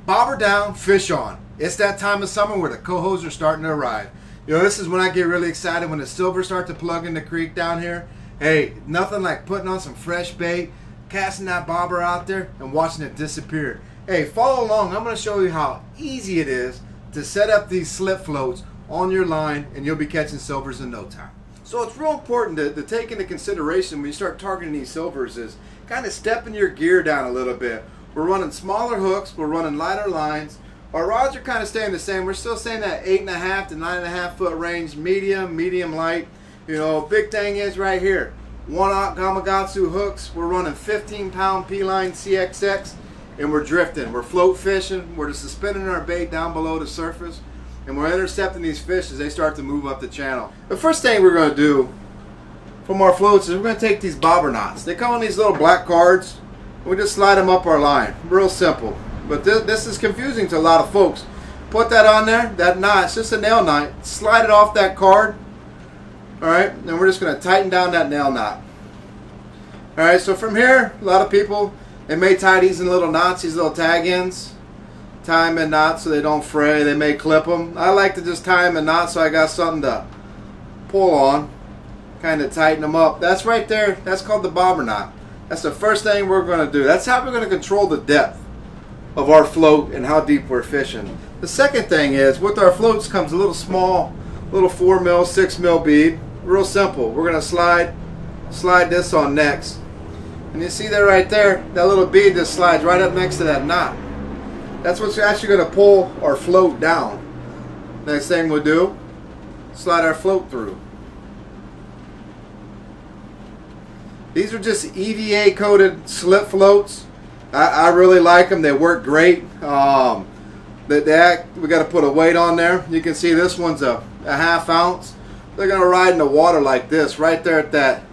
Bobber down, fish on. It's that time of summer where the cohos are starting to arrive. You know, this is when I get really excited when the silvers start to plug in the creek down here. Hey, nothing like putting on some fresh bait, casting that bobber out there, and watching it disappear. Hey, follow along. I'm going to show you how easy it is to set up these slip floats on your line, and you'll be catching silvers in no time. So it's real important to take into consideration when you start targeting these silvers is kind of stepping your gear down a little bit. We're running smaller hooks, we're running lighter lines. Our rods are kind of staying the same. We're still saying that 8.5 to 9.5 foot range, medium light. You know, big thing is right here, 1/0 Gamakatsu hooks. We're running 15-pound P-line CXX, and we're drifting. We're float fishing. We're just suspending our bait down below the surface, and we're intercepting these fish as they start to move up the channel. The first thing we're going to do from our floats is we're going to take these bobber knots. They come on these little black cards. We just slide them up our line. Real simple. But this is confusing to a lot of folks. Put that on there, that knot, it's just a nail knot. Slide it off that card. Alright, and we're just going to tighten down that nail knot. Alright, so from here, a lot of people, they may tie these in little knots, these little tag ends. Tie them in knots so they don't fray. They may clip them. I like to just tie them in knots so I got something to pull on. Kind of tighten them up. That's right there. That's called the bobber knot. That's the first thing we're going to do. That's how we're going to control the depth of our float and how deep we're fishing. The second thing is, with our floats comes a little small, little 4 mil, 6 mil bead. Real simple. We're going to slide this on next. And you see that right there, that little bead just slides right up next to that knot. That's what's actually going to pull our float down. Next thing we'll do, slide our float through. These are just EVA coated slip floats. I really like them. They work great. We got to put a weight on there. You can see this one's a ½ ounce. They're going to ride in the water like this, right there at that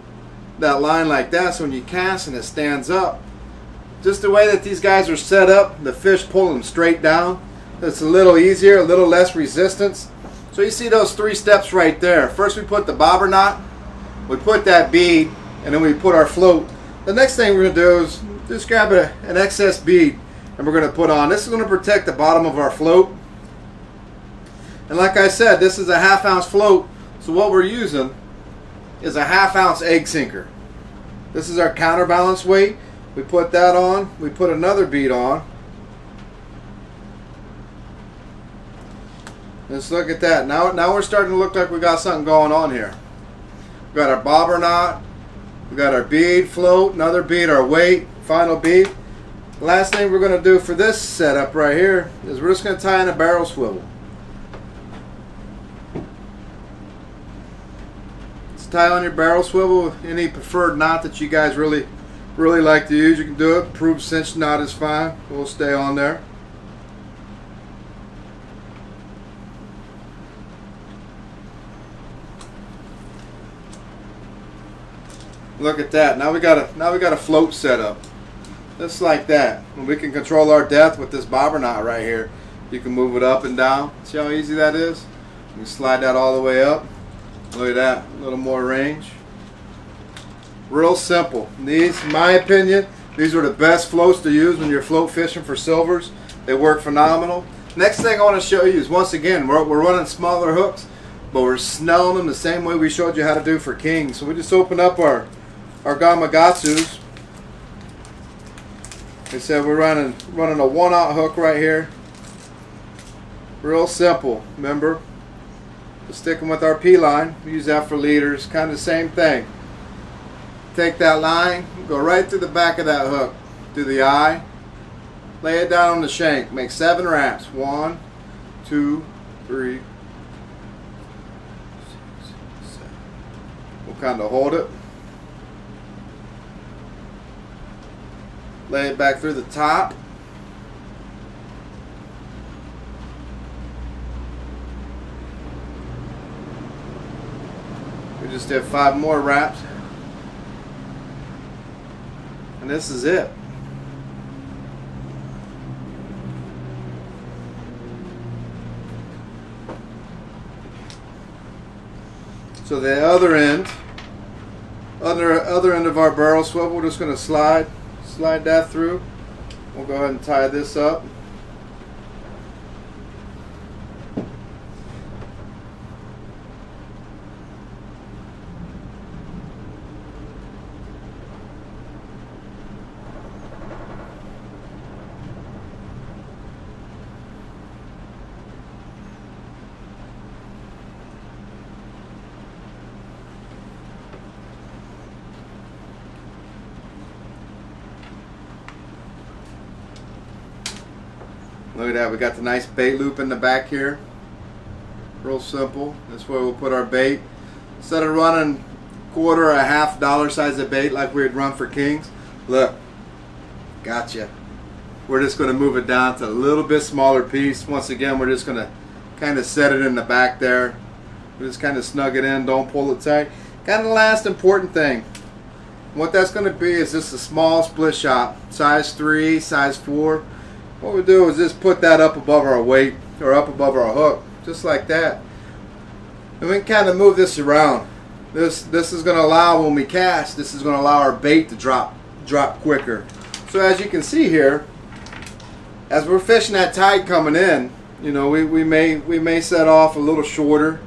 line like that. So when you cast and it stands up, just the way that these guys are set up, the fish pull them straight down. It's a little easier, a little less resistance. So you see those 3 steps right there. First we put the bobber knot, we put that bead, and then we put our float. The next thing we're going to do is just grab an excess bead and we're going to put on. This is going to protect the bottom of our float. And like I said, this is a ½ ounce float. So what we're using is a ½ ounce egg sinker. This is our counterbalance weight. We put that on. We put another bead on. Let's look at that. Now we're starting to look like we got something going on here. We got our bobber knot. We got our bead, float, another bead, our weight, final bead. The last thing we're going to do for this setup right here is we're just going to tie in a barrel swivel. Just tie on your barrel swivel with any preferred knot that you guys really like to use. You can do it. Approved cinch knot is fine. We'll stay on there. Look at that. Now we got a float set up. Just like that. And we can control our depth with this bobber knot right here. You can move it up and down. See how easy that is? You can slide that all the way up. Look at that. A little more range. Real simple. These, in my opinion, these are the best floats to use when you're float fishing for silvers. They work phenomenal. Next thing I want to show you is, once again, we're running smaller hooks, but we're snelling them the same way we showed you how to do for kings. So we just open up our Gamakatsus. Like I said, we're running a 1/0 hook right here. Real simple. Remember, we're sticking with our P-line. We use that for leaders. Kind of the same thing. Take that line, go right through the back of that hook, through the eye, lay it down on the shank. Make 7 wraps. 1, 2, 3, 6, 7. We'll kind of hold it. Lay it back through the top. We just did 5 more wraps. And this is it. So the other end of our barrel swivel, we're just going to slide that through. We'll go ahead and tie this up. Look at that, we got the nice bait loop in the back here. Real simple. That's where we'll put our bait. Instead of running quarter or a half dollar size of bait like we'd run for kings, look, gotcha. We're just going to move it down to a little bit smaller piece. Once again, we're just going to kind of set it in the back there. We just kind of snug it in, don't pull it tight. Kind of the last important thing. What that's going to be is just a small split shot, size 3, size 4. What we do is just put that up above our weight or up above our hook, just like that. And we can kind of move this around. This is going to allow, when we cast, this is going to allow our bait to drop quicker. So as you can see here, as we're fishing that tide coming in, you know, we may set off a little shorter.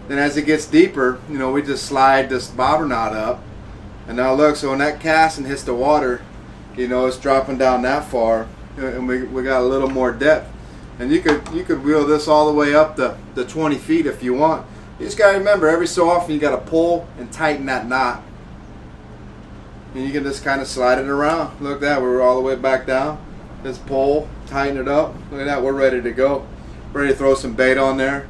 Then as it gets deeper, you know, we just slide this bobber knot up. And now look, so when that casting hits the water, you know, it's dropping down that far, and we got a little more depth. And you could wheel this all the way up the 20 feet if you want. You just gotta remember, every so often you gotta pull and tighten that knot. And you can just kind of slide it around. Look at that, we're all the way back down. Just pull, tighten it up. Look at that, we're ready to go. Ready to throw some bait on there.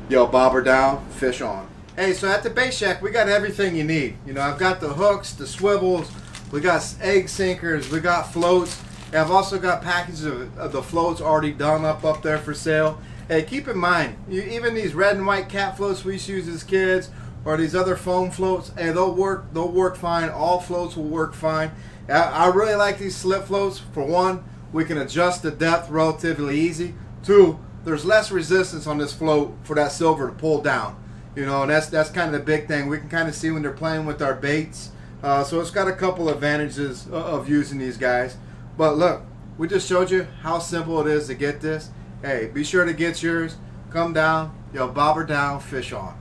Yo, bobber down, fish on. Hey, so at the bait shack, we got everything you need. You know, I've got the hooks, the swivels, we got egg sinkers, we got floats. And I've also got packages of the floats already done up there for sale. Hey, keep in mind, even these red and white cat floats we used as kids, or these other foam floats, hey, they'll work fine. All floats will work fine. I really like these slip floats. For one, we can adjust the depth relatively easy. Two, there's less resistance on this float for that silver to pull down. You know, and that's kind of the big thing. We can kind of see when they're playing with our baits. So it's got a couple advantages of using these guys. But look, we just showed you how simple it is to get this. Hey, be sure to get yours. Come down, yo, bobber down, fish on.